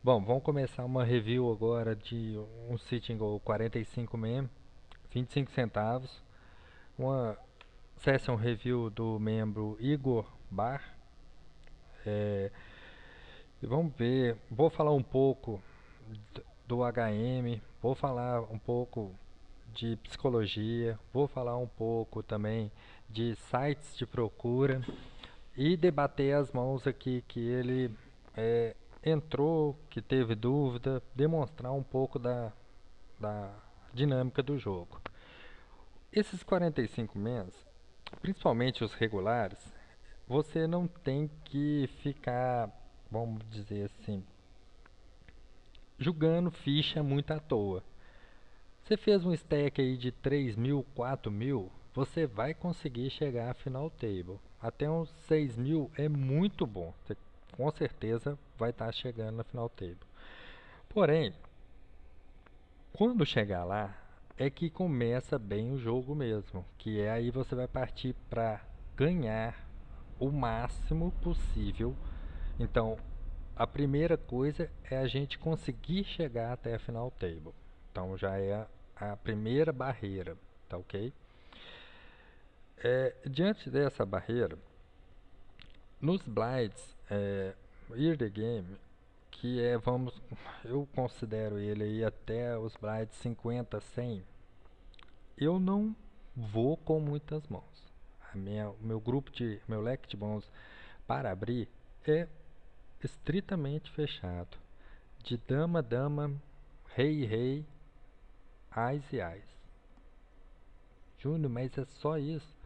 Bom, vamos começar uma review agora de um Sitting Goal 45 mem, 25 centavos. Uma session review do membro Igor Bar. É, e vamos ver, vou falar um pouco do HM, vou falar um pouco de psicologia, vou falar um pouco também de sites de procura e debater as mãos aqui que ele é, entrou, que teve dúvida, demonstrar um pouco da dinâmica do jogo. Esses 45 mens, principalmente os regulares, você não tem que ficar, vamos dizer assim, jogando ficha muito à toa. Você fez um stack aí de 3.000, 4.000, você vai conseguir chegar à final table. Até uns 6.000 é muito bom. Você com certeza vai estar chegando na final table. Porém, quando chegar lá, é que começa bem o jogo mesmo. Que é aí você vai partir para ganhar o máximo possível. Então, a primeira coisa é a gente conseguir chegar até a final table. Então já é a primeira barreira, tá ok? Diante dessa barreira, nos blinds, early game, que é, vamos, eu considero ele aí até os blinds 50, 100, eu não vou com muitas mãos. Meu leque de mãos para abrir é estritamente fechado. De dama, dama, rei, rei, ás e ás. Júnior, mas é só isso?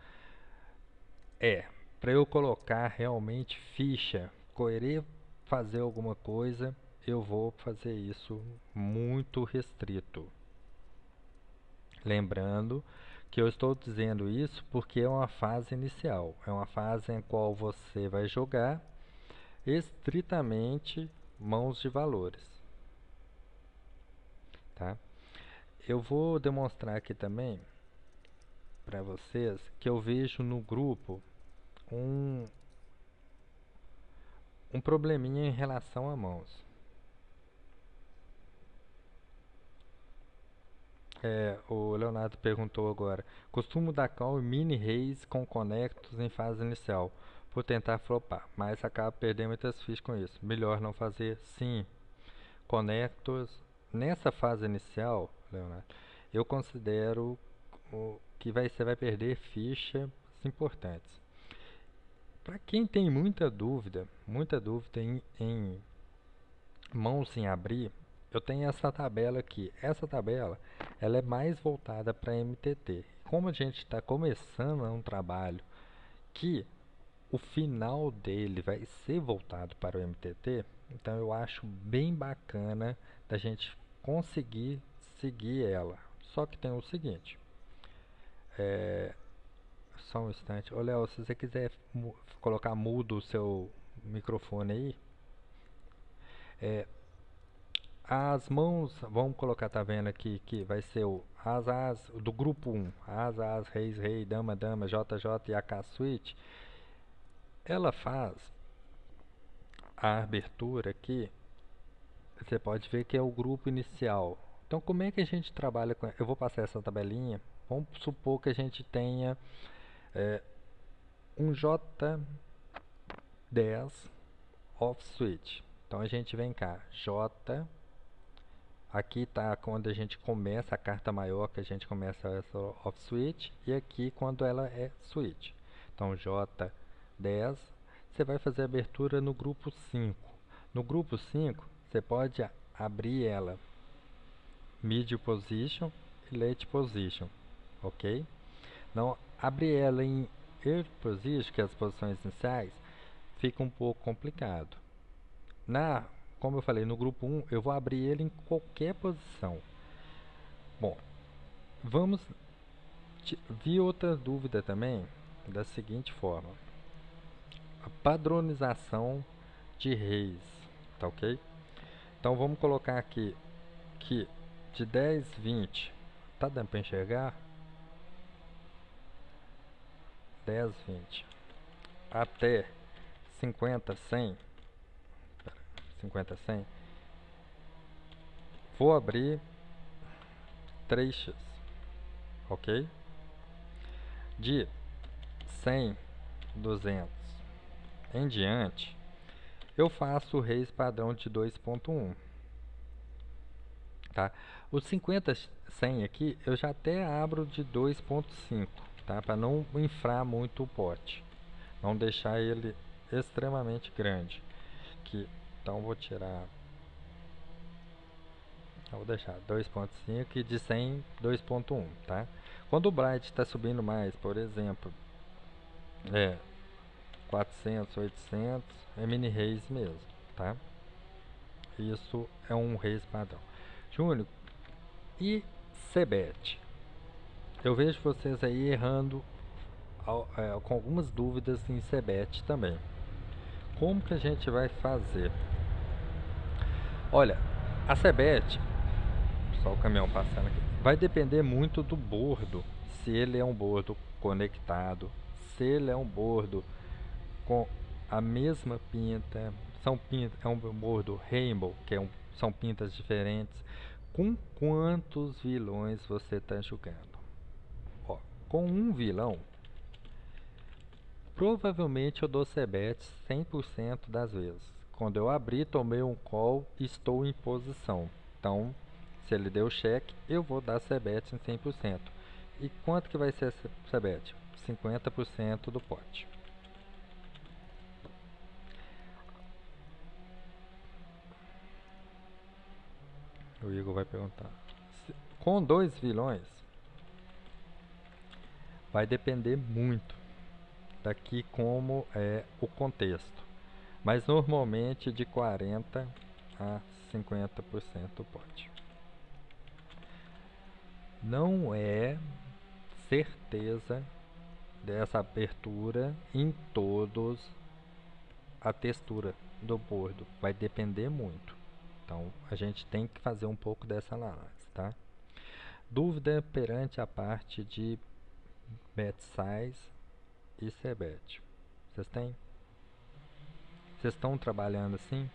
É, para eu colocar realmente ficha, querer fazer alguma coisa, eu vou fazer isso muito restrito. Lembrando que eu estou dizendo isso porque é uma fase inicial, é uma fase em qual você vai jogar estritamente mãos de valores, tá? Eu vou demonstrar aqui também para vocês que eu vejo no grupo um, um probleminha em relação a mãos. O Leonardo perguntou agora. Costumo dar call mini raise com conectos em fase inicial, por tentar flopar, mas acabo perdendo muitas fichas com isso. Melhor não fazer? Sim. Conectos nessa fase inicial, Leonardo, eu considero que você vai perder fichas importantes. Para quem tem muita dúvida em mãos sem abrir, eu tenho essa tabela aqui. Essa tabela ela é mais voltada para MTT. Como a gente está começando um trabalho que o final dele vai ser voltado para o MTT, então eu acho bem bacana da gente conseguir seguir ela. Só que tem o seguinte, só um instante. Ô Léo, se você quiser colocar mudo o seu microfone aí, é, as mãos, vamos colocar, tá vendo aqui, que vai ser o as do grupo um, as, reis, rei, dama, dama, JJ e AK suíte. Ela faz a abertura aqui, você pode ver que é o grupo inicial. Então, como é que a gente trabalha com. Eu vou passar essa tabelinha. Vamos supor que a gente tenha um J10 off switch. Então, a gente vem cá, J. Aqui está quando a gente começa a carta maior, que a gente começa essa off switch, e aqui quando ela é switch. Então J10, você vai fazer a abertura no grupo 5. No grupo 5, você pode abrir ela mid position e late position, ok? Não abrir ela em early position, que é as posições iniciais, fica um pouco complicado. Como eu falei, no grupo 1, eu vou abrir ele em qualquer posição. Bom, vamos vi outra dúvida também da seguinte forma: a padronização de reis, tá ok? Então vamos colocar aqui que de 10, 20, tá dando para enxergar? 10, 20 até 50, 100, 50, 100. Vou abrir 3x, ok? De 100, 200 em diante, eu faço o raise padrão de 2.1, tá? Os 50, 100 aqui, eu já até abro de 2.5, tá? Para não inflar muito o pote, não deixar ele extremamente grande. Então vou tirar, eu vou deixar 2.5 e de 100, 2.1, tá? Quando o Bright está subindo mais, por exemplo, 400, 800, é mini raise mesmo, tá? Isso é um raise padrão. Júnior, e CBET? Eu vejo vocês aí errando com algumas dúvidas em CBET também. Como que a gente vai fazer? Olha, a CBET, só o caminhão passando aqui, vai depender muito do bordo. Se ele é um bordo conectado, se ele é um bordo com a mesma pinta, é um bordo rainbow, são pintas diferentes. Com quantos vilões você está jogando? Ó, com um vilão, provavelmente eu dou CBET 100% das vezes. Quando eu abri, tomei um call, estou em posição. Então, se ele deu cheque, eu vou dar CBET em 100%. E quanto que vai ser CBET? 50% do pote. O Igor vai perguntar. Com 2 vilões, vai depender muito daqui como é o contexto. Mas normalmente de 40 a 50% pode. Não é certeza dessa abertura em todos a textura do bordo. Vai depender muito. Então a gente tem que fazer um pouco dessa análise, tá? Dúvida perante a parte de bet size e CBET. Vocês têm? Vocês estão trabalhando assim?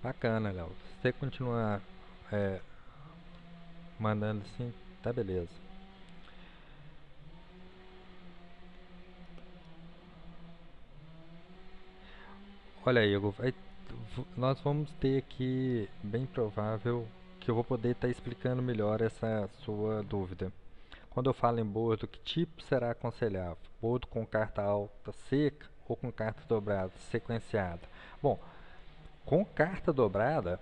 Bacana, Léo. Se você continuar é, mandando assim, tá beleza. Olha aí, Igor, nós vamos ter aqui, bem provável, que eu vou poder estar explicando melhor essa sua dúvida. Quando eu falo em bordo, que tipo será aconselhável? Bordo com carta alta seca ou com carta dobrada, sequenciada? Bom, com carta dobrada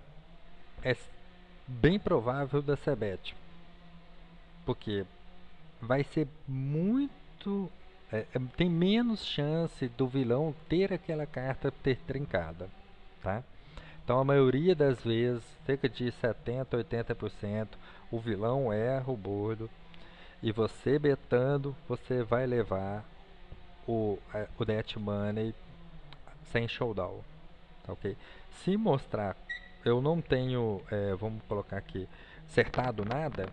é bem provável da CBET, porque vai ser muito. Tem menos chance do vilão ter aquela carta ter trincada, tá? Então a maioria das vezes, cerca de 70, 80%, o vilão erra o bordo e você betando, você vai levar o net money sem showdown, tá ok? Se mostrar, eu não tenho, vamos colocar aqui, acertado nada,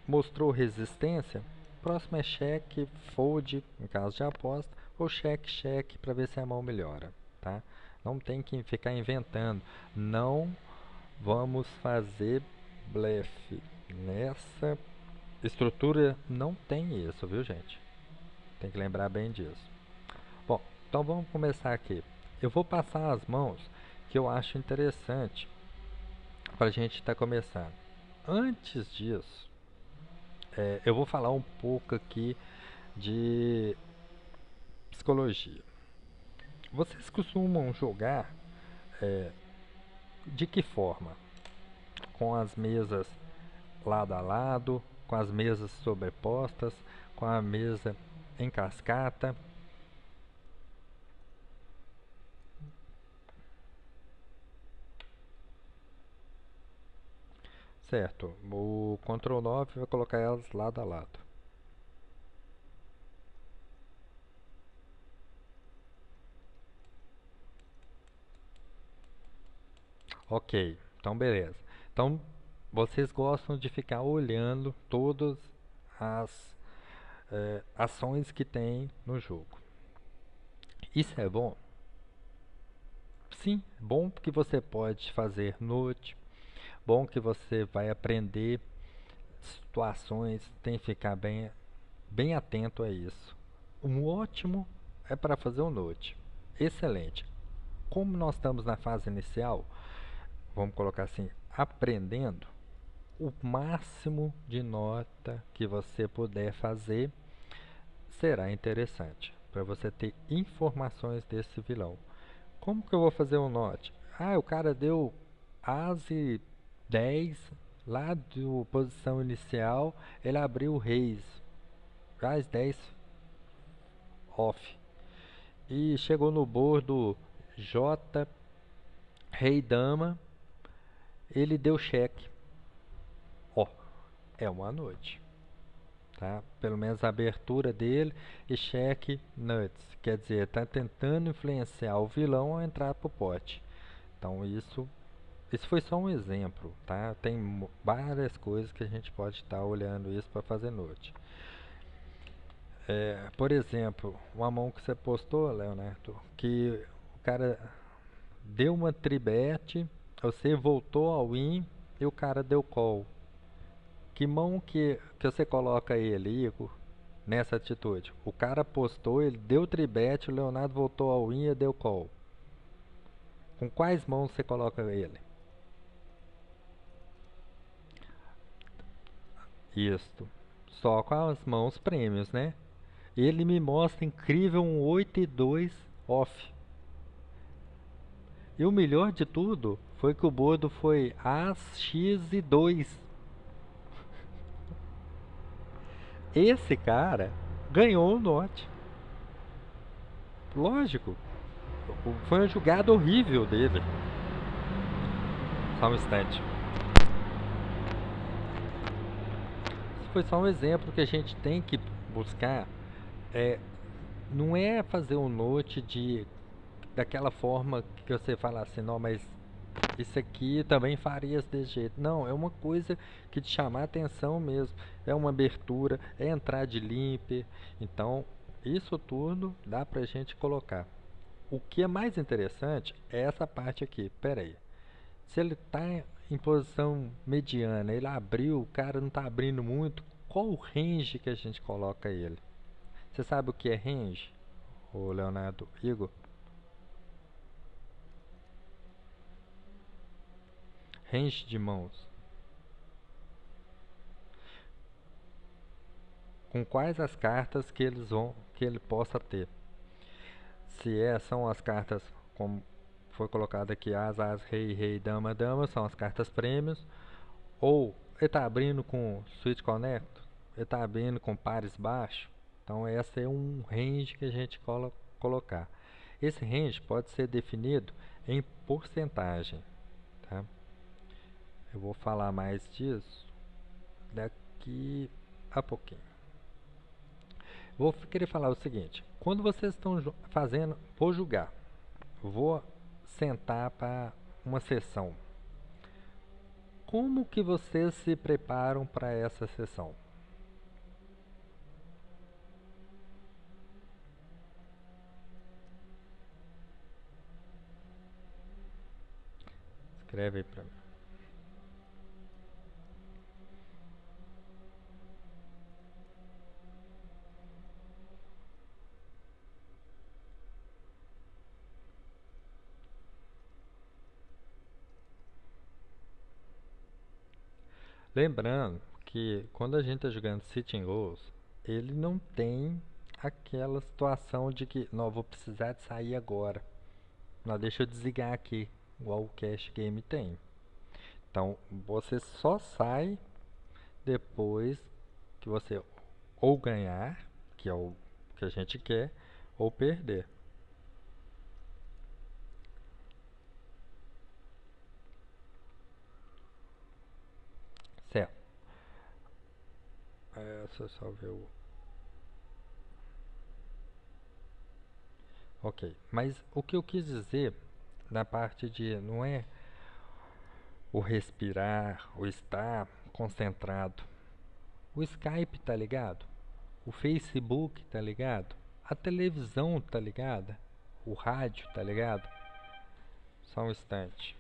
mostrou resistência, próximo é cheque, fold, em caso de aposta, ou cheque, cheque, para ver se a mão melhora, tá? Não tem que ficar inventando. Não vamos fazer blefe. Nessa estrutura não tem isso, viu, gente? Tem que lembrar bem disso. Bom, então vamos começar aqui. Eu vou passar as mãos que eu acho interessante para a gente estar começando. Antes disso, eu vou falar um pouco aqui de psicologia. Vocês costumam jogar de que forma? Com as mesas lado a lado, com as mesas sobrepostas, com a mesa em cascata. Certo, o Ctrl 9 vai colocar elas lado a lado. Ok, então beleza. Então vocês gostam de ficar olhando todas as ações que tem no jogo. Isso é bom? Sim, bom porque você pode fazer note, bom que você vai aprender situações, tem que ficar bem atento a isso. Um ótimo é para fazer o note. Excelente. Como nós estamos na fase inicial, vamos colocar assim, aprendendo, o máximo de nota que você puder fazer será interessante para você ter informações desse vilão. Como que eu vou fazer um note? Ah, o cara deu Ase 10 lá do posição inicial, ele abriu Reis, As 10 off. E chegou no bordo J, Rei Dama, ele deu cheque. Ó, é uma noite, tá? Pelo menos a abertura dele e cheque nuts, quer dizer, tá tentando influenciar o vilão a entrar pro pote. Então isso foi só um exemplo, tá? Tem várias coisas que a gente pode estar olhando isso para fazer note. Por exemplo, uma mão que você postou, Leonardo, que o cara deu uma tribet, você voltou ao win e o cara deu call. Que mão que você coloca ele, Igor, nessa atitude? O cara postou, ele deu tribet, o Leonardo voltou ao win e deu call. Com quais mãos você coloca ele? Isto. Só com as mãos prêmios, né? Ele me mostra incrível um 8 e 2 off. E o melhor de tudo foi que o bordo foi As, X e 2. Esse cara ganhou o note. Lógico, foi uma jogada horrível dele. Só um instante. Isso foi só um exemplo que a gente tem que buscar. É, não é fazer um note daquela forma que você fala assim, não, mas isso aqui também faria desse jeito. Não, é uma coisa que te chamar a atenção mesmo. É uma abertura, é entrar de limper. Então, isso tudo dá pra gente colocar. O que é mais interessante é essa parte aqui. Pera aí. Se ele está em posição mediana, ele abriu, o cara não está abrindo muito, qual o range que a gente coloca ele? Você sabe o que é range, o Leonardo? Igor? Range de mãos. Com quais as cartas que ele possa ter? Se são as cartas como foi colocado aqui, as, rei, rei, dama, dama, são as cartas prêmios. Ou ele está abrindo com Switch Connect, ele está abrindo com pares baixos. Então esse é um range que a gente colocar. Esse range pode ser definido em porcentagem, tá? Eu vou falar mais disso daqui a pouquinho. Vou querer falar o seguinte: quando vocês estão fazendo, vou julgar, vou sentar para uma sessão. Como que vocês se preparam para essa sessão? Escreve aí para mim. Lembrando que quando a gente está jogando Sitting Goals, ele não tem aquela situação de que, não, vou precisar de sair agora. Não, deixa eu desligar aqui, igual o Cash Game tem. Então, você só sai depois que você ou ganhar, que é o que a gente quer, ou perder. Só ver o... Ok, mas o que eu quis dizer na parte de não é o respirar, o estar concentrado. O Skype tá ligado? O Facebook tá ligado? A televisão tá ligada? O rádio tá ligado? Só um instante.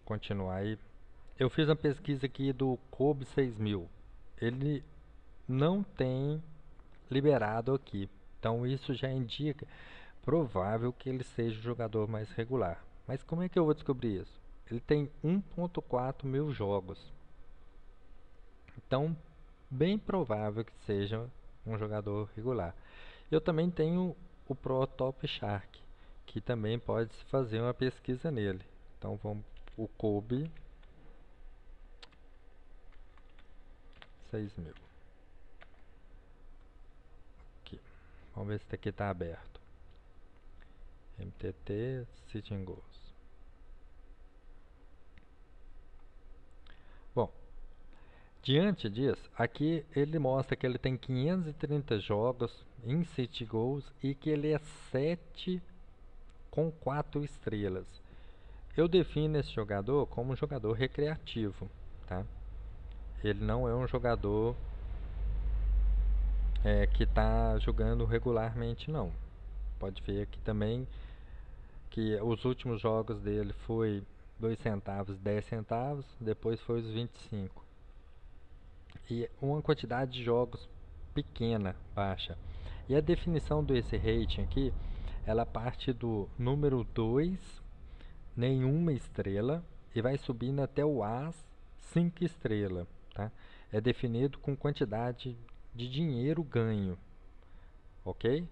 Continuar aí. Eu fiz uma pesquisa aqui do Kobe 6000. Ele não tem liberado aqui. Então isso já indica provável que ele seja o jogador mais regular. Mas como é que eu vou descobrir isso? Ele tem 1.4 mil jogos. Então, bem provável que seja um jogador regular. Eu também tenho o Pro Top Shark, que também pode se fazer uma pesquisa nele. Então vamos o Kobe 6000. Aqui. Vamos ver se esse aqui está aberto. MTT Sitting Goals. Bom, diante disso, aqui ele mostra que ele tem 530 jogos em City Goals e que ele é 7 com 4 estrelas. Eu defino esse jogador como um jogador recreativo, tá? Ele não é um jogador que está jogando regularmente, não. Pode ver aqui também que os últimos jogos dele foi 2 centavos, 10 centavos, depois foi os 25. E uma quantidade de jogos pequena, baixa. E a definição desse rating aqui, ela parte do número 2, nenhuma estrela, e vai subindo até o As, 5 estrelas. Tá? É definido com quantidade de dinheiro ganho. Ok?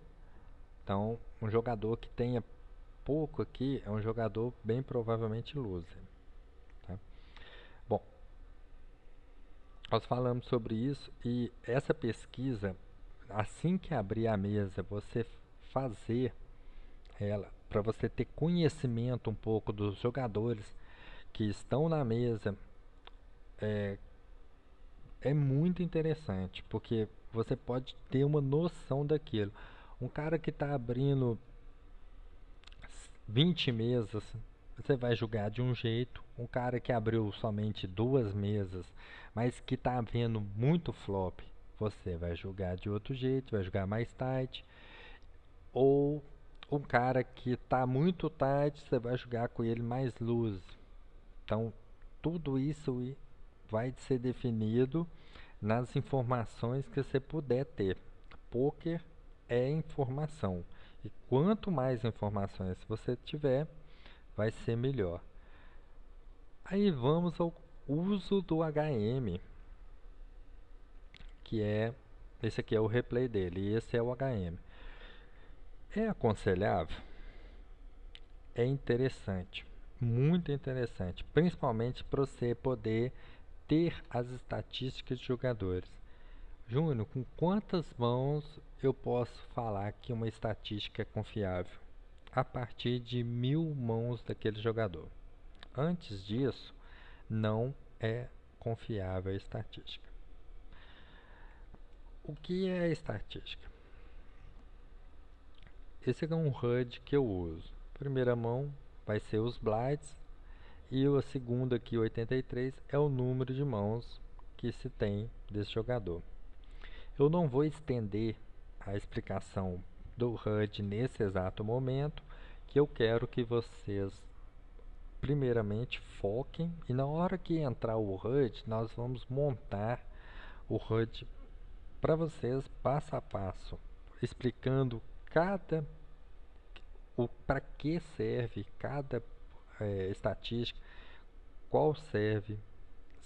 Então, um jogador que tenha pouco aqui é um jogador bem provavelmente loser. Tá? Bom, nós falamos sobre isso e essa pesquisa, assim que abrir a mesa, você fazer ela, para você ter conhecimento um pouco dos jogadores que estão na mesa, é, é muito interessante, porque você pode ter uma noção daquilo. Um cara que está abrindo 20 mesas, você vai julgar de um jeito. Um cara que abriu somente 2 mesas, mas que está vendo muito flop, você vai julgar de outro jeito, vai julgar mais tight. Ou um cara que está muito tight, você vai jogar com ele mais loose. Então, tudo isso vai ser definido nas informações que você puder ter. Poker é informação. E quanto mais informações você tiver, vai ser melhor. Aí vamos ao uso do HM, que é esse aqui é o replay dele e esse é o HM. É aconselhável? É interessante, muito interessante, principalmente para você poder ter as estatísticas de jogadores. Júnior, com quantas mãos eu posso falar que uma estatística é confiável? A partir de 1000 mãos daquele jogador. Antes disso, não é confiável a estatística. O que é a estatística? Esse é um HUD que eu uso. Primeira mão vai ser os blinds e a segunda aqui, 83, é o número de mãos que se tem desse jogador. Eu não vou estender a explicação do HUD nesse exato momento, que eu quero que vocês primeiramente foquem e na hora que entrar o HUD, nós vamos montar o HUD para vocês passo a passo, explicando cada o para que serve cada estatística, qual serve.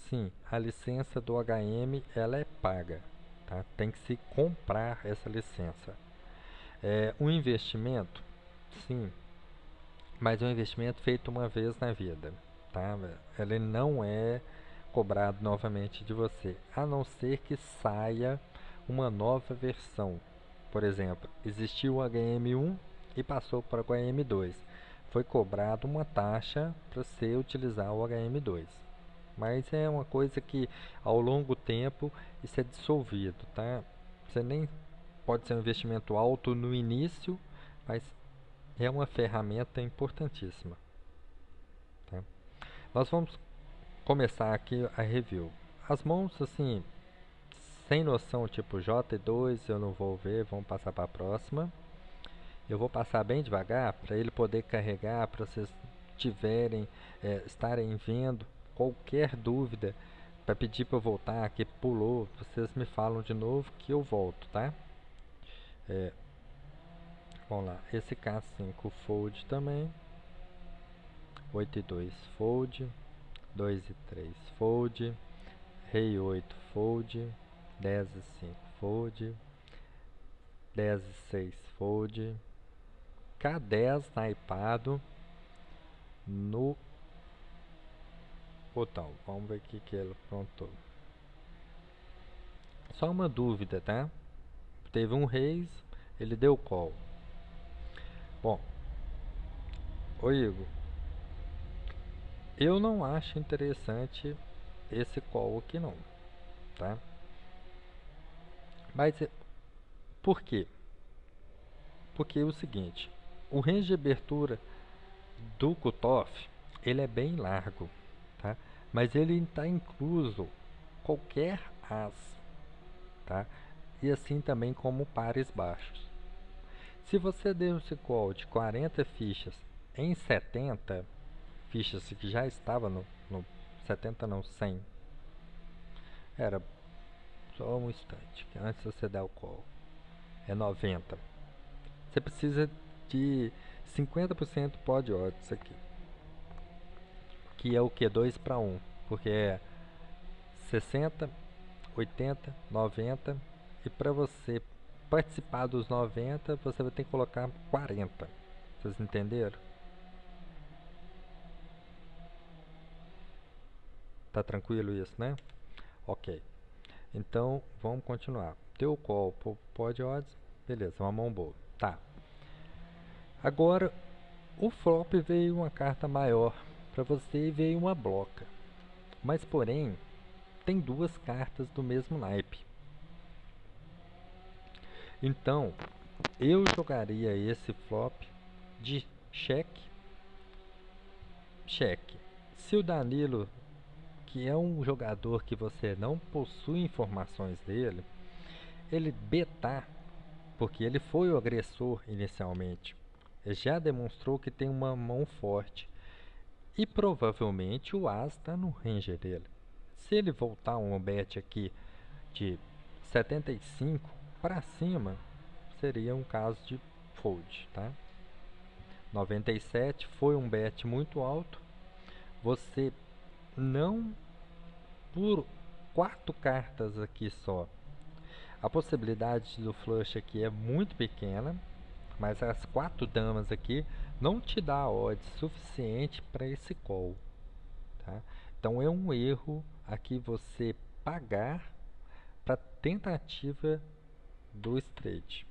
Sim, a licença do HM ela é paga, tá? Tem que se comprar essa licença. É um investimento, sim, mas é um investimento feito uma vez na vida, tá? Ele não é cobrado novamente de você, a não ser que saia uma nova versão. Por exemplo, existiu o HM1 e passou para o HM2. Foi cobrado uma taxa para você utilizar o HM2. Mas é uma coisa que ao longo do tempo isso é dissolvido, tá? Você nem pode ser um investimento alto no início, mas é uma ferramenta importantíssima, tá? Nós vamos começar aqui a review. As mãos assim, sem noção, tipo J2, eu não vou ver, vamos passar para a próxima. Eu vou passar bem devagar para ele poder carregar, para vocês tiverem, estarem vendo qualquer dúvida, para pedir para eu voltar, que pulou, vocês me falam de novo que eu volto, tá? Vamos lá, esse K5 Fold também, 8 e 2 Fold, 2 e 3 Fold, Rei 8 Fold, 10 e 5 Fold, 10 e 6 Fold, K10 naipado no botão. Vamos ver o que ele aprontou. Só uma dúvida, tá? Teve um raise, ele deu call. Bom, ô Igor, eu não acho interessante esse call aqui não, tá? Mas por quê? Porque é o seguinte, o range de abertura do cutoff, ele é bem largo, tá? Mas ele está incluso qualquer as, tá? E assim também como pares baixos. Se você deu esse call de 40 fichas em 70 fichas que já estava no 70 não, 100, era só um instante, que antes de você dar o call, é 90. Você precisa de 50% pod odds aqui, que é o que? 2 para 1, porque é 60, 80, 90, e para você participar dos 90, você vai ter que colocar 40. Vocês entenderam? Tá tranquilo isso, né? Ok. Então, vamos continuar. Deu call, pod odds, beleza, uma mão boa. Tá. Agora, o flop veio uma carta maior para você e veio uma bloca. Mas, porém, tem duas cartas do mesmo naipe. Então, eu jogaria esse flop de cheque, cheque. Se o Danilo, que é um jogador que você não possui informações dele, ele betar, porque ele foi o agressor inicialmente, ele já demonstrou que tem uma mão forte e provavelmente o as está no range dele. Se ele voltar um bet aqui de 75 para cima, seria um caso de fold, tá? 97 foi um bet muito alto. Você não, por 4 cartas aqui só, a possibilidade do flush aqui é muito pequena, mas as 4 damas aqui não te dá odds suficiente para esse call, tá? Então é um erro aqui você pagar para tentativa do straight.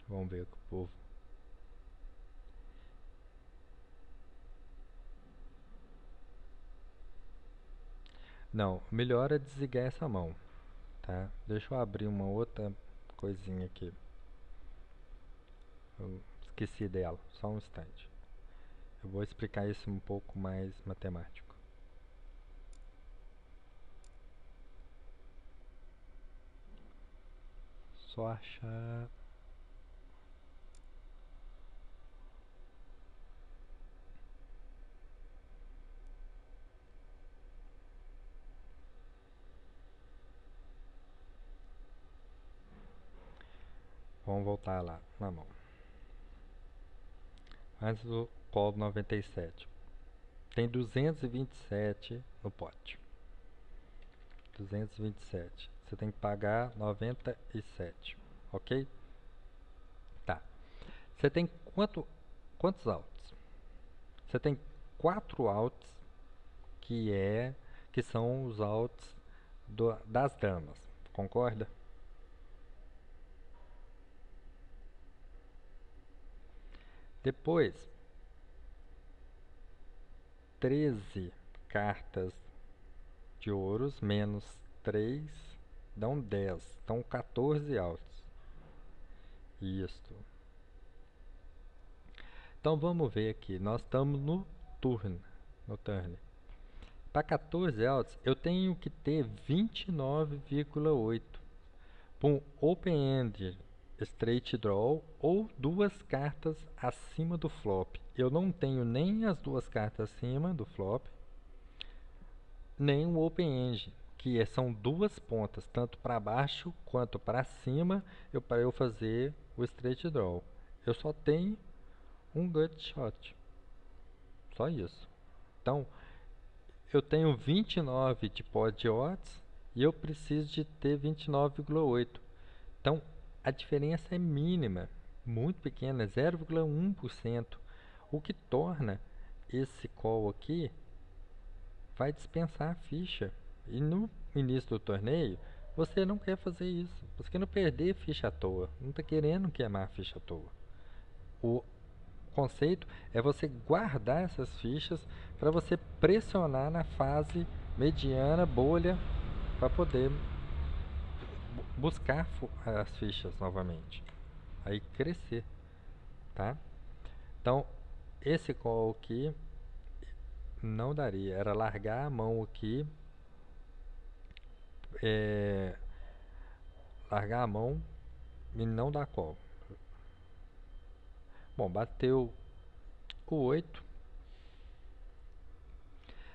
Vamos ver o que o povo. Não, melhor é desligar essa mão, tá? Deixa eu abrir uma outra coisinha aqui. Eu esqueci dela, só um instante. Eu vou explicar isso um pouco mais matemático. Só achar. Vamos voltar lá na mão. Antes do call 97. Tem 227 no pote. 227. Você tem que pagar 97. Ok? Tá. Você tem quanto Quantos outs? Você tem 4 outs que são os outs das damas. Concorda? Depois, 13 cartas de ouros menos 3 dão 10. Então 14 outs. Isso. Então vamos ver aqui. Nós estamos no turn. Para 14 outs, eu tenho que ter 29,8 para um open-end straight draw ou 2 cartas acima do flop. Eu não tenho nem as 2 cartas acima do flop, nem o open-end, que são 2 pontas, tanto para baixo quanto para cima, para eu fazer o straight draw. Eu só tenho um gut shot. Só isso. Então, eu tenho 29 de pot odds e eu preciso de ter 29,8. Então, a diferença é mínima, muito pequena, 0,1%, o que torna esse call aqui vai dispensar a ficha. E no início do torneio, você não quer fazer isso. Você quer não perder ficha à toa, não está querendo queimar ficha à toa. O conceito é você guardar essas fichas para você pressionar na fase mediana, bolha, para poder buscar as fichas novamente. Aí crescer, tá? Então, esse call aqui não daria. Era largar a mão aqui, largar a mão e não dar call. Bom, bateu o 8.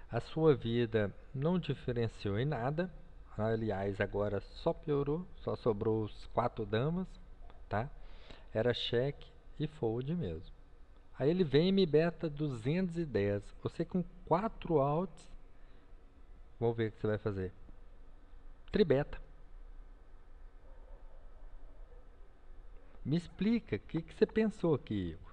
A sua vida não diferenciou em nada. Aliás, agora só piorou. Só sobrou os 4 damas, tá? Era cheque e fold mesmo. Aí ele vem e me beta 210. Você com 4 outs, vou ver o que você vai fazer. Tribeta. Me explica, o que você pensou aqui, Igor?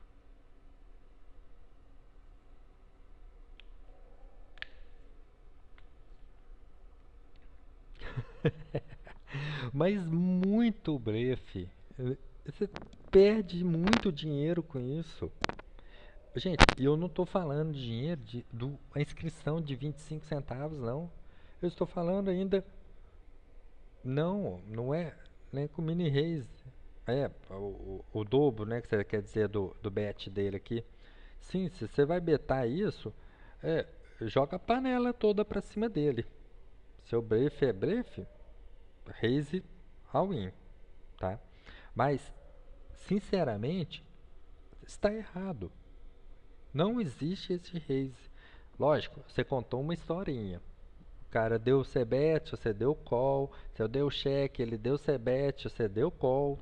Mas muito blefe. Você perde muito dinheiro com isso. Gente, eu não estou falando de dinheiro a inscrição de 25 centavos, não. Eu estou falando ainda. Não, não é nem com mini raise. É, o dobro, né? Que você quer dizer do bet dele aqui. Sim, se você vai betar isso, joga a panela toda pra cima dele. Seu blefe é blefe, raise all in, tá? Mas, sinceramente, está errado. Não existe esse raise. Lógico, você contou uma historinha. O cara deu c-bet, você deu call. Você deu cheque, ele deu c-bet, você deu call.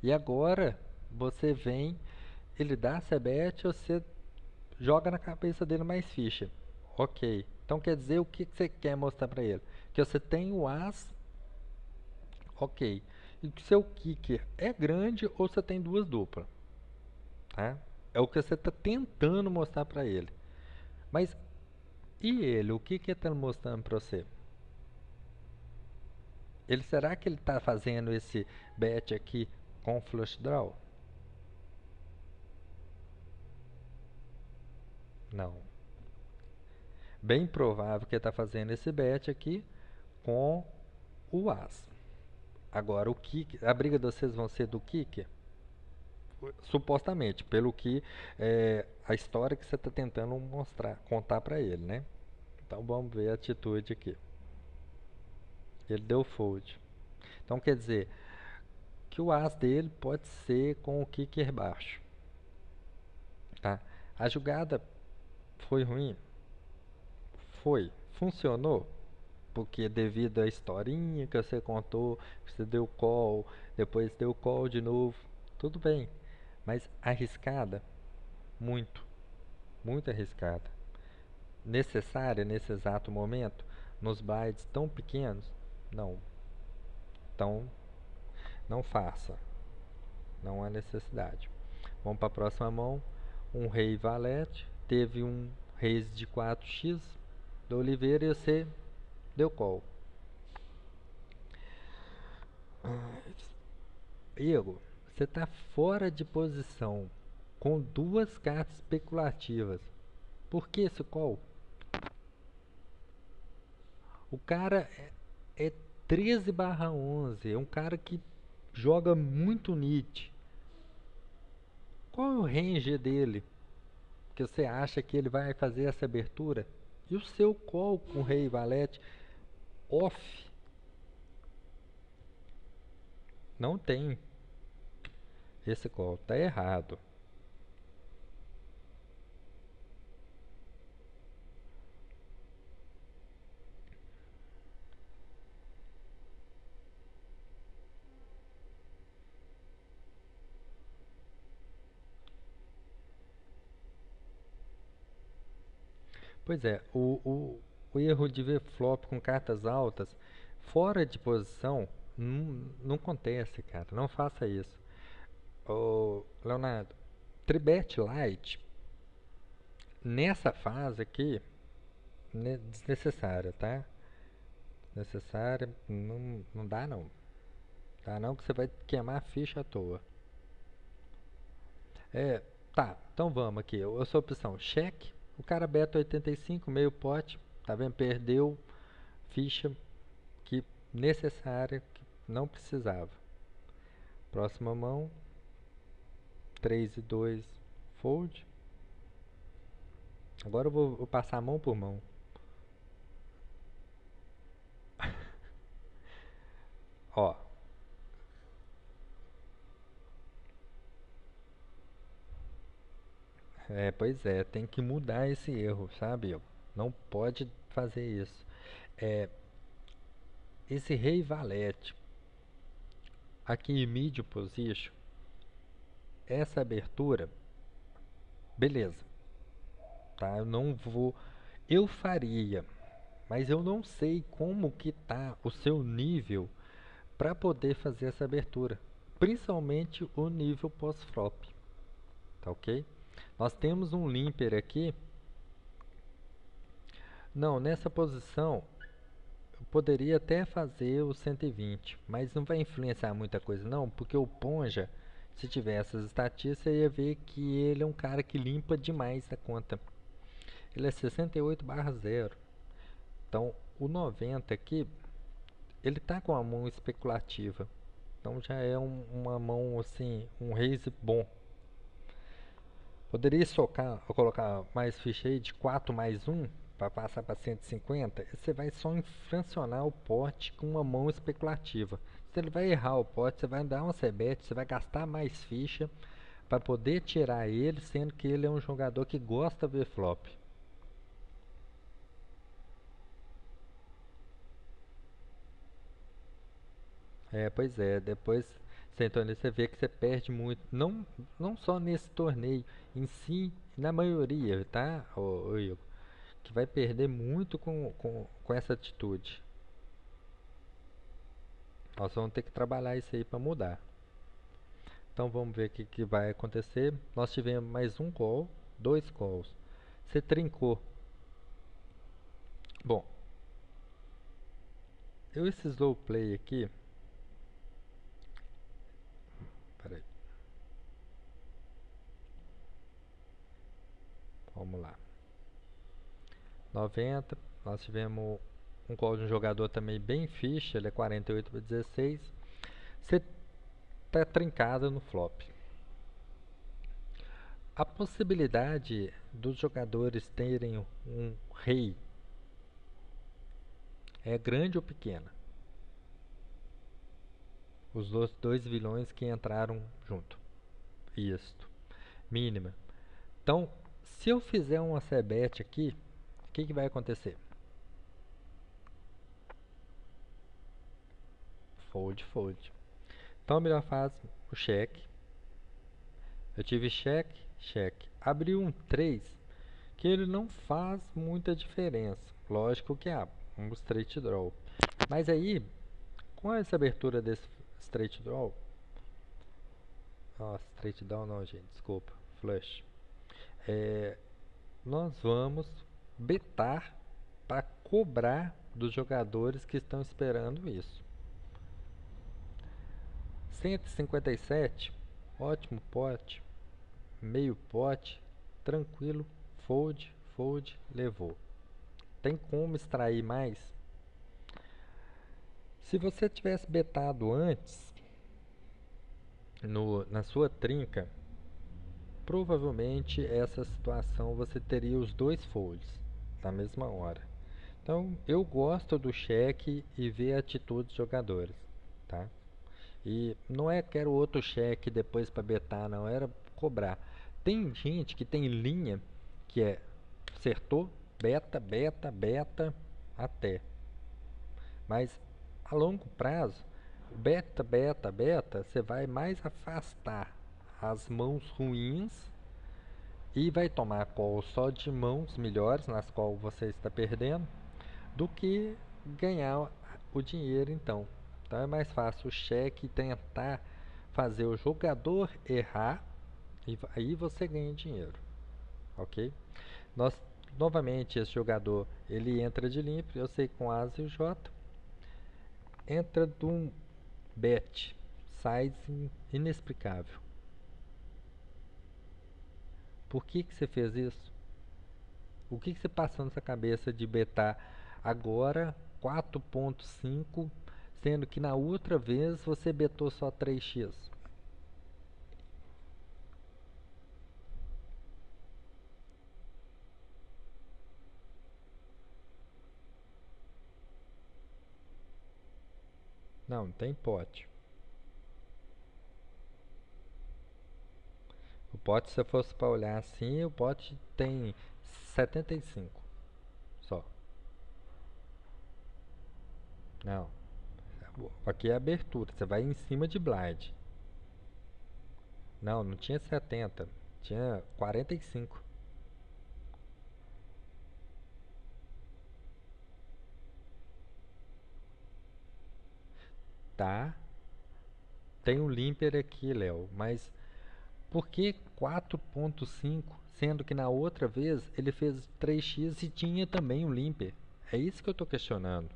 E agora, você vem, ele dá c-bet, você joga na cabeça dele mais ficha. Ok. Então quer dizer, o que você quer mostrar para ele? Que você tem o as. Ok. E que seu kicker é grande ou você tem duas duplas. Tá? É o que você está tentando mostrar para ele. Mas e ele? O que ele está mostrando para você? Será que ele está fazendo esse bet aqui com flush draw? Não. Bem provável que ele está fazendo esse bet aqui com o as. Agora, o kicker, a briga de vocês vão ser do kicker? Supostamente, pelo que a história que você está tentando contar para ele, né? Então vamos ver a atitude aqui. Ele deu fold. Então quer dizer que o as dele pode ser com o kicker baixo, tá? A jogada foi ruim? Foi. Funcionou? Porque devido à historinha que você contou, você deu call, depois deu call de novo, tudo bem. Mas arriscada? Muito. Muito arriscada. Necessária nesse exato momento? Nos bytes tão pequenos? Não. Então, não faça. Não há necessidade. Vamos para a próxima mão. um rei valete, teve um reis de 4x do Oliveira e você deu call. Igor, você está fora de posição com duas cartas especulativas. Por que esse call? O cara é 13/11, é um cara que joga muito nit. Qual é o range dele? Que você acha que ele vai fazer essa abertura? E o seu call com rei valete off? Não tem. Esse call tá errado. Pois é, o erro de ver flop com cartas altas fora de posição não acontece, cara. Não faça isso. Ô, Leonardo, tribet light nessa fase aqui desnecessária, tá? Necessária, não dá não. Dá não que você vai queimar a ficha à toa. É, tá, então vamos aqui. A sua opção, cheque. O cara beta 85, meio pote, tá vendo? Perdeu ficha que necessária, que não precisava. Próxima mão, 3 e 2, fold. Agora eu vou passar mão por mão. Ó, pois é, tem que mudar esse erro, sabe? Não pode fazer isso. É, esse rei valete, aqui em medium position, essa abertura, beleza, tá? Eu não vou, eu faria, mas eu não sei como que tá o seu nível para poder fazer essa abertura, principalmente o nível pós-flop, tá ok? Nós temos um limper aqui. Não, nessa posição eu poderia até fazer o 120, mas não vai influenciar muita coisa não, porque o Ponja, se tiver essas estatísticas, você ia ver que ele é um cara que limpa demais a conta. Ele é 68/0. Então, o 90 aqui, ele tá com a mão especulativa. Então já é uma mão assim, um raise bom. Poderia socar, colocar mais ficha aí de 4 mais 1 para passar para 150. Você vai só inflacionar o pote com uma mão especulativa. Se ele vai errar o pote, você vai dar uma cebete, você vai gastar mais ficha para poder tirar ele, sendo que ele é um jogador que gosta de ver flop. Pois é, depois sentando você vê que você perde muito, não só nesse torneio, em si, na maioria, tá, ô Igor? Que vai perder muito com essa atitude. Nós vamos ter que trabalhar isso aí para mudar. Então vamos ver o que vai acontecer. Nós tivemos mais um call, dois calls. Você trincou. Bom, esse slow play aqui. Peraí, vamos lá. 90. Nós tivemos um call de um jogador também bem ficha. Ele é 48/16. Você tá trincado no flop. A possibilidade dos jogadores terem um rei é grande ou pequena? Os dois vilões que entraram junto. Isto. Mínima. Então, se eu fizer uma cebete aqui, o que vai acontecer? Fold, fold. Então, a melhor fase, o cheque. Eu tive cheque, cheque. Abriu um 3, que ele não faz muita diferença. Lógico que é um straight draw. Mas aí, com essa abertura desse straight draw, straight down não, gente, desculpa, flush. nós vamos betar para cobrar dos jogadores que estão esperando isso. 157, ótimo pote, meio pote, tranquilo, fold, fold, levou. Tem como extrair mais? Se você tivesse betado antes, na sua trinca, provavelmente essa situação você teria os dois folds na mesma hora. Então eu gosto do cheque e ver a atitude dos jogadores, tá? E não é quero outro cheque depois para betar, não, era cobrar. Tem gente que tem linha que é acertou, beta, beta, beta, até. Mas a longo prazo, beta, beta, beta, você vai mais afastar as mãos ruins e vai tomar call só de mãos melhores, nas quais você está perdendo, do que ganhar o dinheiro então. Então é mais fácil o cheque tentar fazer o jogador errar e aí você ganha dinheiro, ok? Nós, novamente, esse jogador ele entra de limpo, eu sei com As e o J, entra de um bet, size inexplicável. Por que você fez isso? O que você passou nessa cabeça de betar agora 4.5, sendo que na outra vez você betou só 3x? Não, não tem pote. O pote, se eu fosse para olhar assim, o pote tem 75 só. Não, aqui é abertura, você vai em cima de blind. Não, não tinha 70, tinha 45. Tá, tem um limper aqui, Léo, mas por que 4.5, sendo que na outra vez ele fez 3x e tinha também um limper? É isso que eu estou questionando.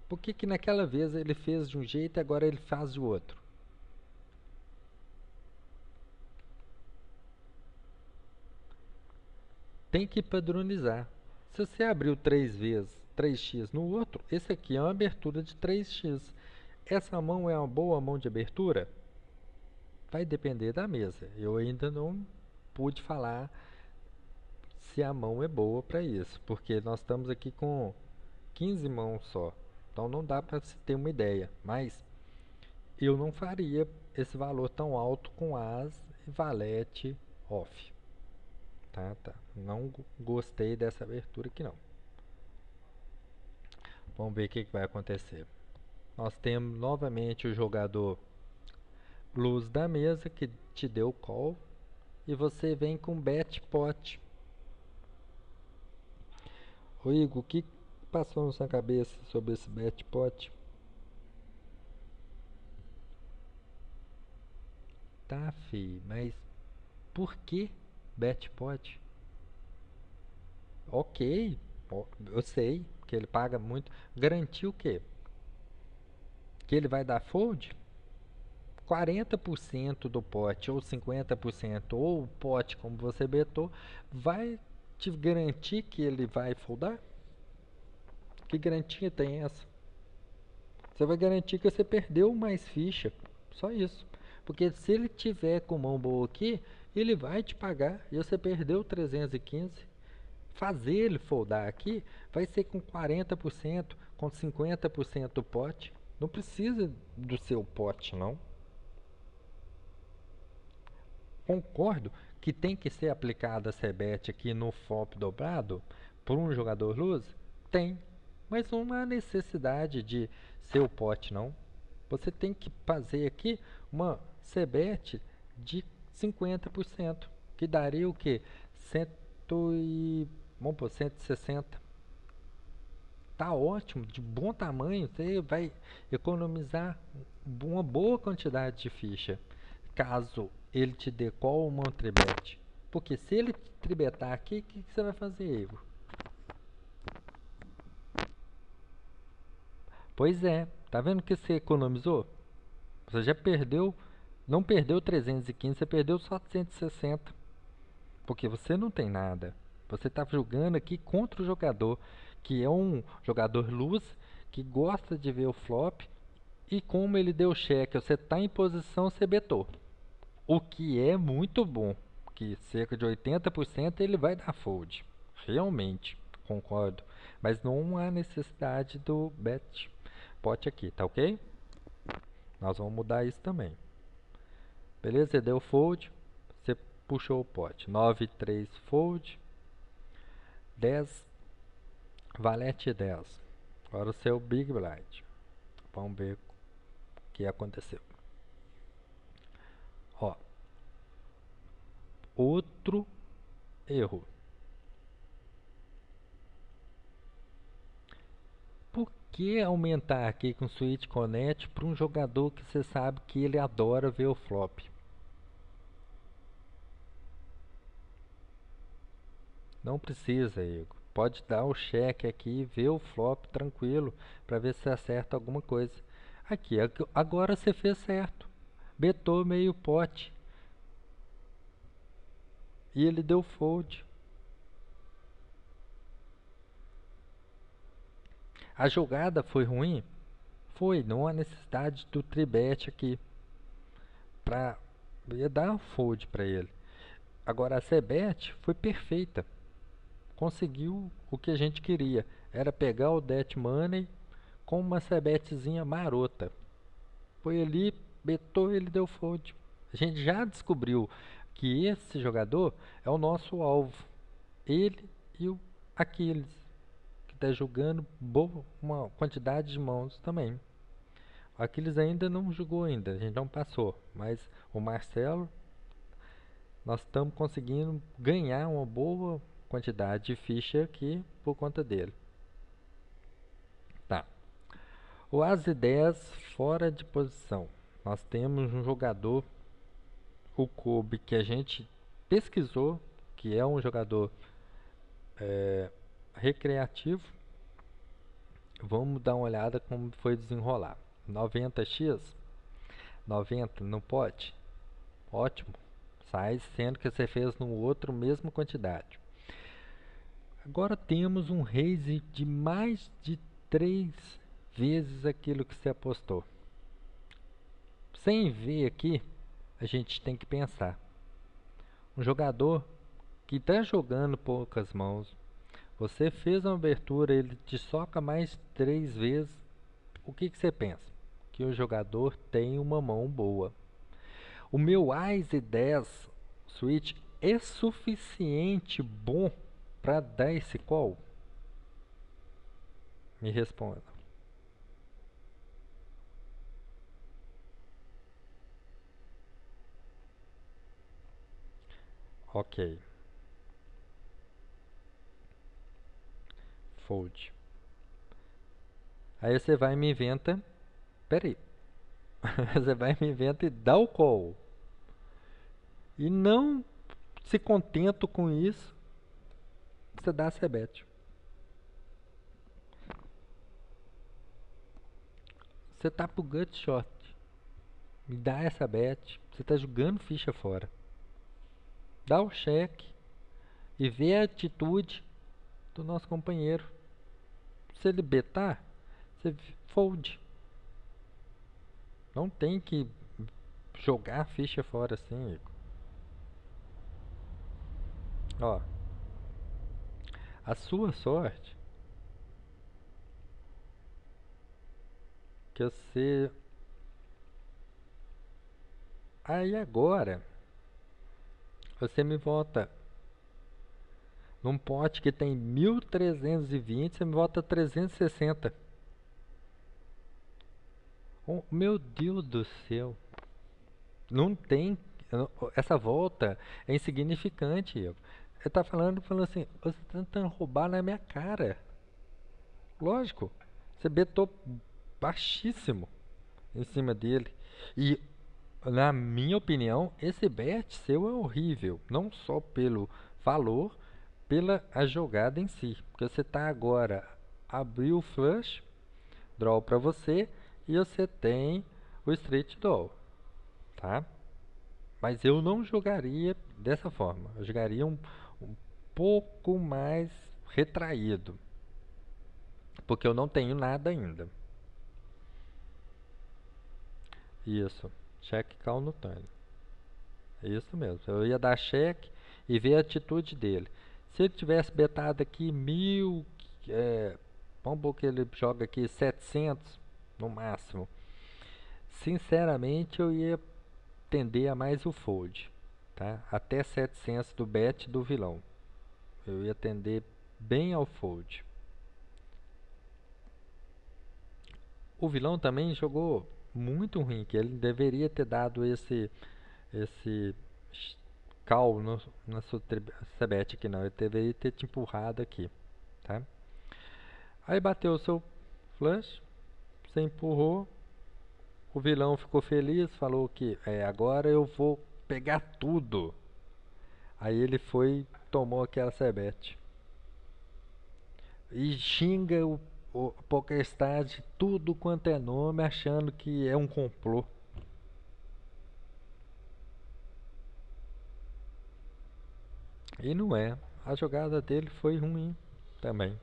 Por que que naquela vez ele fez de um jeito e agora ele faz de outro? Tem que padronizar. Se você abriu 3 vezes 3x no outro, esse aqui é uma abertura de 3x. Essa mão é uma boa mão de abertura? Vai depender da mesa. Eu ainda não pude falar se a mão é boa para isso, porque nós estamos aqui com 15 mãos só. Então não dá para se ter uma ideia, mas eu não faria esse valor tão alto com As e Valete off. Tá. Não gostei dessa abertura aqui não. Vamos ver o que vai acontecer. Nós temos novamente o jogador luz da mesa que te deu call e você vem com bet pot. Ô Igor, o que passou na sua cabeça sobre esse bet pot? Tá, fi, mas por que bet pot? Ok, eu sei que ele paga muito. Garantiu o quê? Que ele vai dar fold? 40% do pote ou 50% ou o pote como você betou vai te garantir que ele vai foldar? Que garantia tem essa? Você vai garantir que você perdeu mais ficha. Só isso. Porque se ele tiver com mão boa aqui, ele vai te pagar e você perdeu 315. Fazer ele foldar aqui vai ser com 40%, com 50% do pote. Não precisa do seu pote, não. Concordo que tem que ser aplicada a CBET aqui no FOP dobrado por um jogador luz? Tem, mas não há necessidade de ser o pote, não. Você tem que fazer aqui uma CBET de 50%, que daria o que? Vamos por 160. Tá ótimo, de bom tamanho, você vai economizar uma boa quantidade de ficha. Caso ele te dê call ou mão tribet. Porque se ele tribetar aqui, o que você vai fazer, Igor? Pois é, tá vendo que você economizou? Você já perdeu, não perdeu 315, você perdeu só 160. Porque você não tem nada. Você está jogando aqui contra o jogador, que é um jogador luz, que gosta de ver o flop, e como ele deu cheque, você está em posição, você betou. O que é muito bom, que cerca de 80% ele vai dar fold. Realmente, concordo. Mas não há necessidade do bet pot aqui, tá ok? Nós vamos mudar isso também. Beleza? Você deu fold, você puxou o pot. 9, 3 fold, 10, valete 10. Agora o seu big blind. Vamos ver o que aconteceu. Ó, outro erro. Por que aumentar aqui com Switch Connect para um jogador que você sabe que ele adora ver o flop? Não precisa, Igor. Pode dar o cheque aqui e ver o flop tranquilo para ver se acerta alguma coisa. Aqui, agora você fez certo. Betou meio pote e ele deu fold. A jogada foi ruim? Foi, não há necessidade do tribet aqui para dar um fold para ele. Agora a C-bet foi perfeita. Conseguiu o que a gente queria. Era pegar o debt money com uma C-betzinha marota. Foi ali, betou, ele deu fold. A gente já descobriu que esse jogador é o nosso alvo. Ele e o Aquiles, que está jogando uma quantidade de mãos também. O Aquiles ainda não jogou ainda, a gente não passou. Mas o Marcelo, nós estamos conseguindo ganhar uma boa quantidade de ficha aqui por conta dele. Tá. O As 10 fora de posição. Nós temos um jogador, o Kobe, que a gente pesquisou, que é um jogador recreativo. Vamos dar uma olhada como foi desenrolar. 90x, 90 não pode? Ótimo. Sai sendo que você fez no outro mesma quantidade. Agora temos um raise de mais de 3 vezes aquilo que você apostou. Sem ver aqui, a gente tem que pensar. Um jogador que está jogando poucas mãos, você fez uma abertura, ele te soca mais 3 vezes, o que você pensa? Que o jogador tem uma mão boa. O meu Ás e 10 switch é suficiente bom para dar esse call? Me responda. Ok. Fold. Aí você vai e me inventa. Pera aí. Você vai e me inventa e dá o call. E não se contento com isso, você dá a C-bet. Você tá pro gut shot. Me dá essa bet. Você tá jogando ficha fora. Dá o cheque e vê a atitude do nosso companheiro. Se ele betar, você fold. Não tem que jogar ficha fora assim, Igor. Ó, a sua sorte que você... Aí agora, você me volta num pote que tem 1320, você me volta 360. Oh, meu Deus do céu. Não tem. Essa volta é insignificante. Ele tá falando assim, você tá tentando roubar na minha cara. Lógico. Você betou baixíssimo em cima dele. E Na minha opinião, esse bet seu é horrível. Não só pelo valor, pela a jogada em si. Porque você tá agora, abriu o flush, draw para você, e você tem o straight draw, tá? Mas eu não jogaria dessa forma. Eu jogaria um pouco mais retraído. Porque eu não tenho nada ainda. Isso. Check call no turn. É isso mesmo. Eu ia dar check e ver a atitude dele. Se ele tivesse betado aqui 1000, vamos supor que ele joga aqui 700 no máximo. Sinceramente, eu ia tender a mais o fold, tá? Até 700 do bet do vilão. Eu ia tender bem ao fold. O vilão também jogou muito ruim, que ele deveria ter dado esse call na sua bet aqui não. Ele deveria ter te empurrado aqui, tá? Aí bateu o seu flush, você empurrou, o vilão ficou feliz, falou que agora eu vou pegar tudo. Aí ele foi, tomou aquela cebete. E xinga o PokerStars tudo quanto é nome, achando que é um complô. E não é. A jogada dele foi ruim também.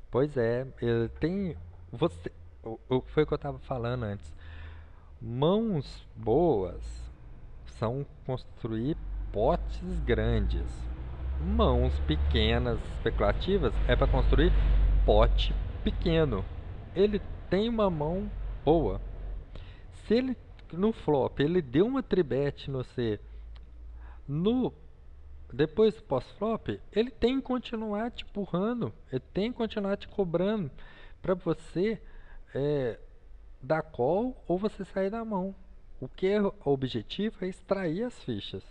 Pois é, ele tem. Você, foi o que eu estava falando antes. Mãos boas são construir potes grandes. Mãos pequenas, especulativas, é para construir pote pequeno. Ele tem uma mão boa. Se ele no flop ele deu uma tribet no C, no depois do pós-flop, ele tem que continuar te empurrando, ele tem que continuar te cobrando para você dar call ou você sair da mão. O que é o objetivo é extrair as fichas.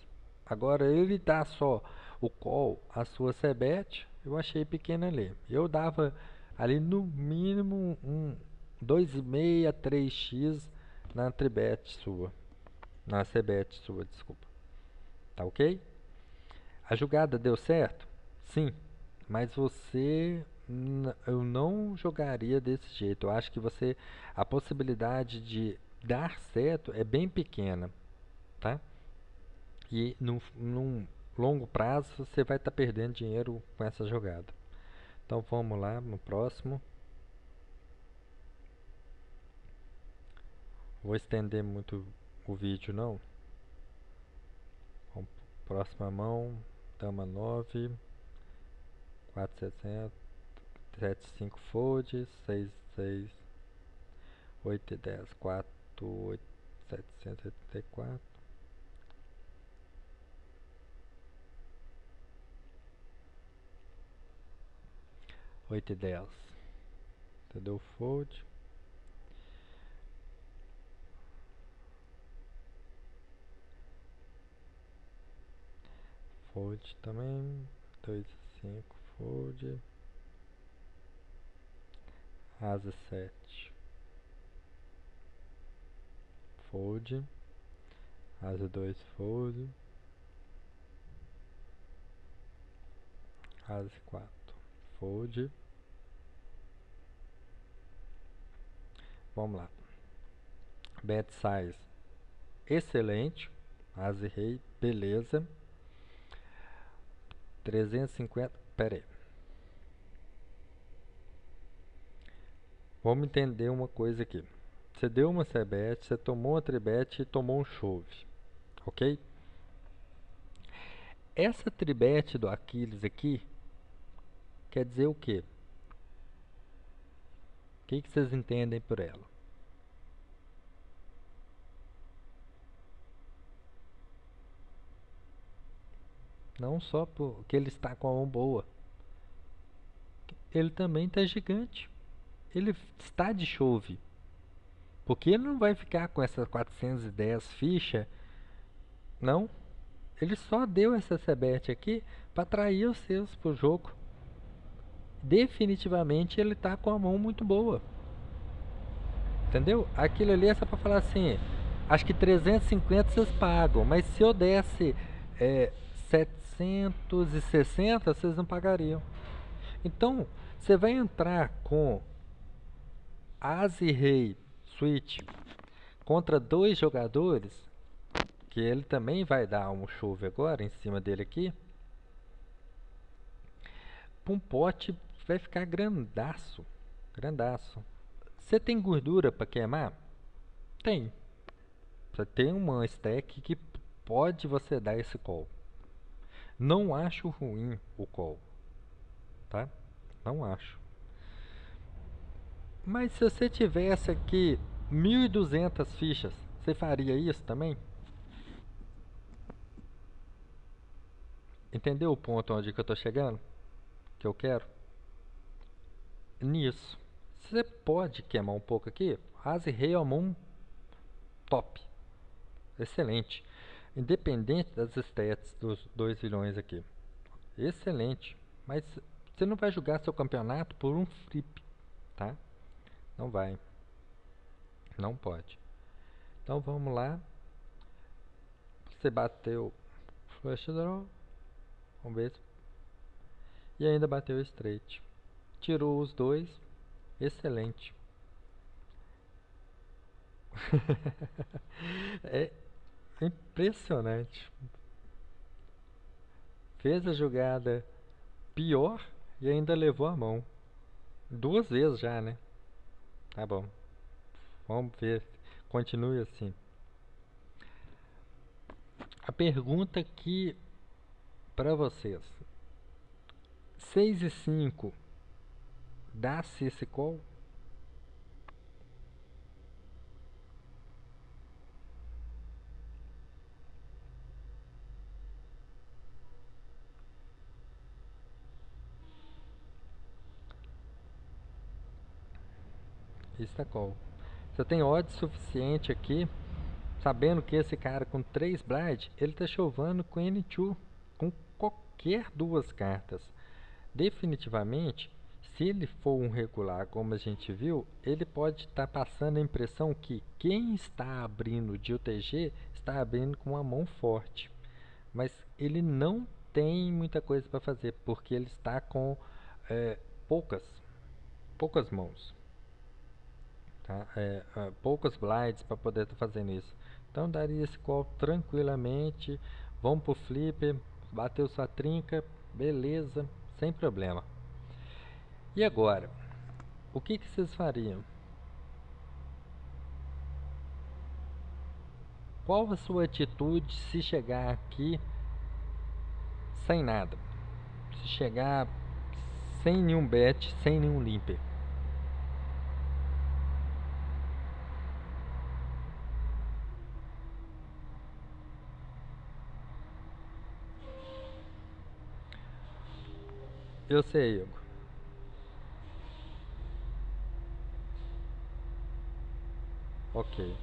Agora ele dá só o call, a sua cebet, eu achei pequeno ali. Eu dava ali no mínimo um 2,5 a 3x na tribet sua, na cebet sua, desculpa. Tá ok? A jogada deu certo? Sim, mas eu não jogaria desse jeito. Eu acho que a possibilidade de dar certo é bem pequena, tá? E num longo prazo você vai estar perdendo dinheiro com essa jogada. Então vamos lá no próximo. Vou estender muito o vídeo não. Vamos, próxima mão, dama 9, 4,700, 7,5 fold, 6, 6, 8 e 10, 4, 8, 784. 8 e 10. Entendeu? Fold. Fold também. 2 e 5. Fold. Asa 7. Fold. Asa 2. Fold. Asa 4. Fold. Vamos lá. Bet size excelente. Asa e rei, beleza. 350. Pera aí. Vamos entender uma coisa aqui. Você deu uma cebet, você tomou uma tribet e tomou um chove. Ok? Essa tribet do Aquiles aqui quer dizer o quê? O que vocês entendem por ela? Não só porque ele está com a mão boa. Ele também está gigante. Ele está de chove. Porque ele não vai ficar com essas 410 fichas. Não. Ele só deu essa cebete aqui para atrair os seus pro jogo. Definitivamente ele está com a mão muito boa. Entendeu? Aquilo ali é só para falar assim: Acho que 350 vocês pagam, mas se eu desse 760, vocês não pagariam. Então, você vai entrar com As e Rei Switch contra dois jogadores, que ele também vai dar um chove agora em cima dele aqui. Um pote vai ficar grandaço, grandaço. Você tem gordura para queimar? Tem. Você tem uma stack que pode você dar esse call. Não acho ruim o call, tá? Não acho. Mas se você tivesse aqui 1.200 fichas, você faria isso também? Entendeu o ponto onde que eu tô chegando? Que eu quero? Nisso. Você pode queimar um pouco aqui. As e Rei é um top. Excelente. Independente das stats dos 2 vilões aqui. Excelente. Mas você não vai jogar seu campeonato por um flip, tá? Não vai. Não pode. Então vamos lá. Você bateu flush draw. Vamos ver. E ainda bateu straight. Tirou os dois. Excelente. É impressionante. Fez a jogada pior e ainda levou a mão. 2 vezes já, né? Tá bom. Vamos ver. Continue assim. A pergunta aqui para vocês. 6 e 5 dá-se esse call? Isso é call. Você tem odds suficiente aqui, sabendo que esse cara com 3 blind, ele tá chovando com N2, com qualquer duas cartas. Definitivamente, se ele for um regular, como a gente viu, ele pode estar passando a impressão que quem está abrindo de UTG está abrindo com uma mão forte. Mas ele não tem muita coisa para fazer, porque ele está com poucas mãos. Tá? Poucos blinds para poder estar fazendo isso. Então daria esse call tranquilamente. Vamos pro flipper, bateu sua trinca, beleza, sem problema. E agora, o que vocês fariam? Qual a sua atitude se chegar aqui sem nada? Se chegar sem nenhum bet, sem nenhum limper? Eu sei, Igor. Ok.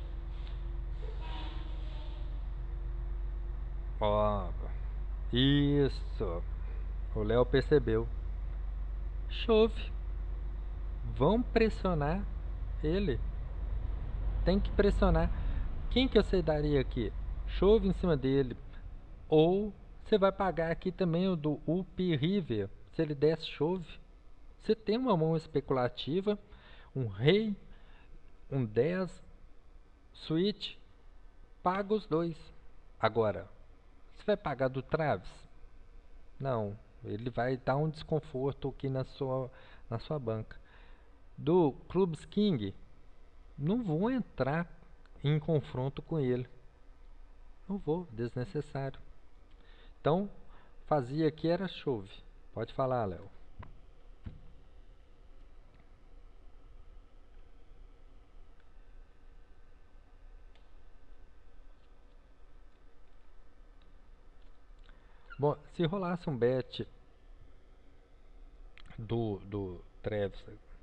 Ó, isso. O Léo percebeu. Chove. Vão pressionar ele. Tem que pressionar. Quem que você daria aqui? Chove em cima dele. Ou você vai pagar aqui também o do UP River. Se ele desse chove. Você tem uma mão especulativa. Um rei. Um 10. Switch. Paga os dois. Agora, você vai pagar do Travis? Não. Ele vai dar um desconforto aqui na sua banca. Do Clubs King, não vou entrar em confronto com ele. Não vou, desnecessário. Então, fazia aqui era chove. Pode falar, Léo. Bom, se rolasse um bet do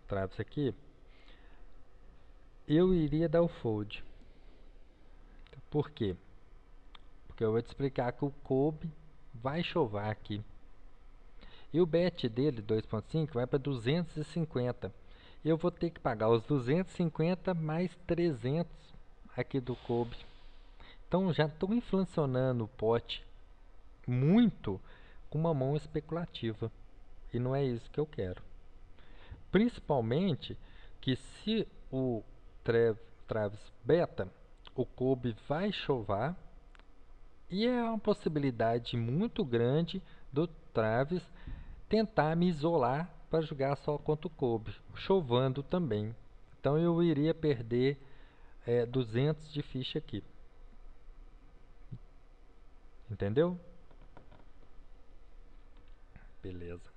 Travis aqui, eu iria dar o fold. Por quê? Porque eu vou te explicar que o Kobe vai chovar aqui. E o bet dele, 2.5, vai para 250. Eu vou ter que pagar os 250 mais 300 aqui do Kobe. já estão inflacionando o pote muito com uma mão especulativa. E não é isso que eu quero. Principalmente que se o Travis beta, o Kobe vai chovar e é uma possibilidade muito grande do Travis tentar me isolar para jogar só contra o Kobe, chovando também. Então eu iria perder 200 de ficha aqui. Entendeu? Beleza.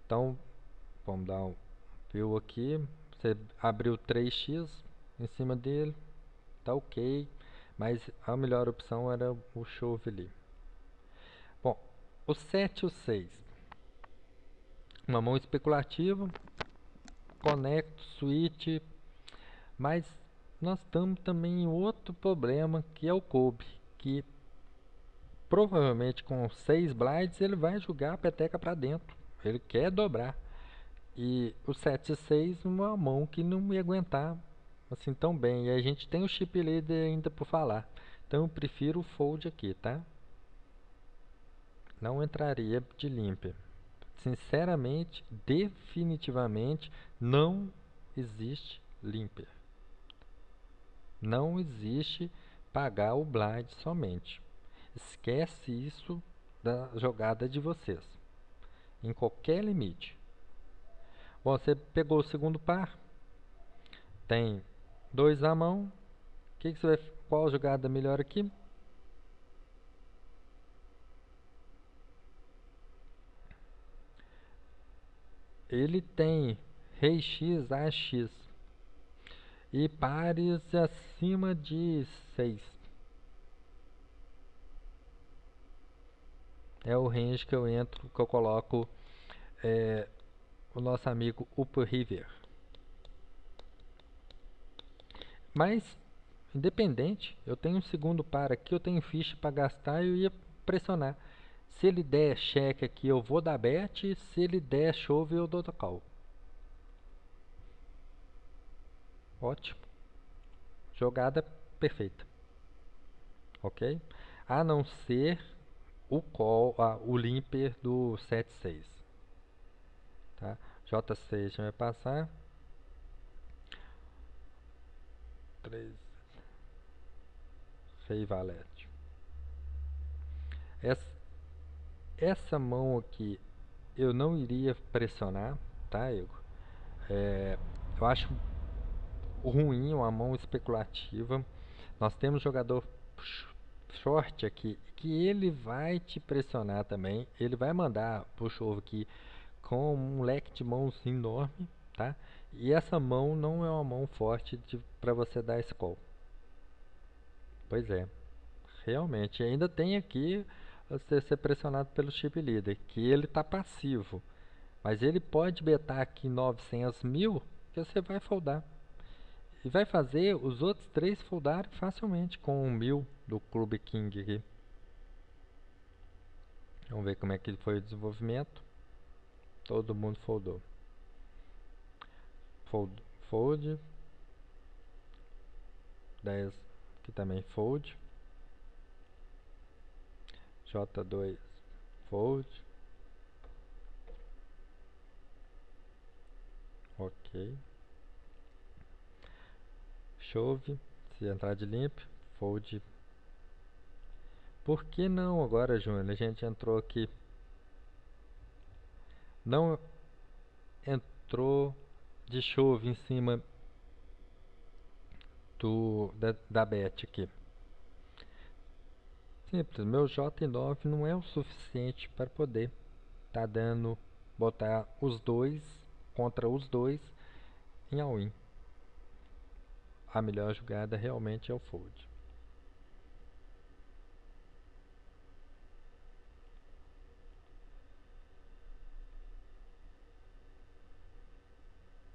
Então, vamos dar um view aqui. Você abriu 3x em cima dele. Tá ok. Mas a melhor opção era o chove ali. Bom, o 7 e o 6. Uma mão especulativa. Conecto, switch. Mas nós estamos também em outro problema que é o Kobe. Que provavelmente com 6 blinds ele vai jogar a peteca para dentro. Ele quer dobrar. E o 7 e 6 uma mão que não ia aguentar assim tão bem. E a gente tem o chip leader ainda por falar. Então eu prefiro o fold aqui, tá? Não entraria de limper. Sinceramente, definitivamente não existe limper. Não existe pagar o blind somente. Esquece isso da jogada de vocês. Em qualquer limite. Bom, você pegou o segundo par. Tem 2 à mão. Qual jogada melhor aqui? Ele tem rei X, AX e pares acima de 6. É o range que eu entro, que eu coloco o nosso amigo Upper River. Mas, independente, eu tenho um segundo par aqui, eu tenho ficha para gastar e eu ia pressionar. Se ele der cheque aqui, eu vou dar bet. Se ele der chove, eu dou call. Ótimo. Jogada perfeita. Ok? A não ser o call, o limper do 7-6. Tá? J6 já vai passar. 3. Rei valete. Essa mão aqui eu não iria pressionar, tá, Igor? Eu acho ruim uma mão especulativa. Nós temos jogador short aqui que ele vai te pressionar também. Ele vai mandar push over aqui com um leque de mãos enorme, tá? E essa mão não é uma mão forte para você dar esse call. Pois é, realmente. Ainda tem aqui você ser pressionado pelo chip leader, que ele está passivo. Mas ele pode betar aqui 900 mil que você vai foldar. E vai fazer os outros 3 foldarem facilmente com o 1000 do Clube King aqui. Vamos ver como é que foi o desenvolvimento. Todo mundo foldou. Fold. 10 aqui também fold. J2 fold. Ok. Chove. Se entrar de limp, fold. Por que não agora, Júnior? A gente entrou aqui. Não entrou de chove em cima da bet aqui. Simples, meu J9 não é o suficiente para poder botar os dois contra os dois em all-in. A melhor jogada realmente é o fold.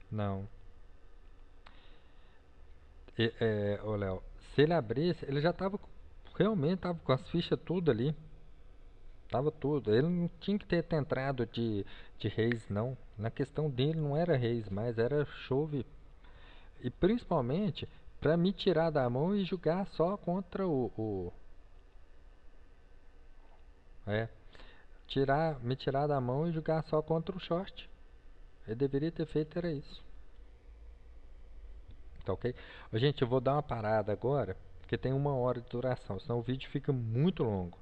Não. Ô Léo, se ele abrisse, ele já realmente tava com as fichas tudo ali. Tava tudo. Ele não tinha que ter entrado de reis, não. Na questão dele não era reis, mas era chove. E principalmente Pra me tirar da mão e jogar só contra é, me tirar da mão e jogar só contra o short. Eu deveria ter feito era isso. Tá ok? Ô, gente, eu vou dar uma parada agora, porque tem 1 hora de duração, senão o vídeo fica muito longo.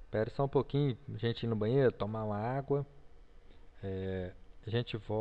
Espera só um pouquinho, a gente ir no banheiro, tomar uma água. A gente volta.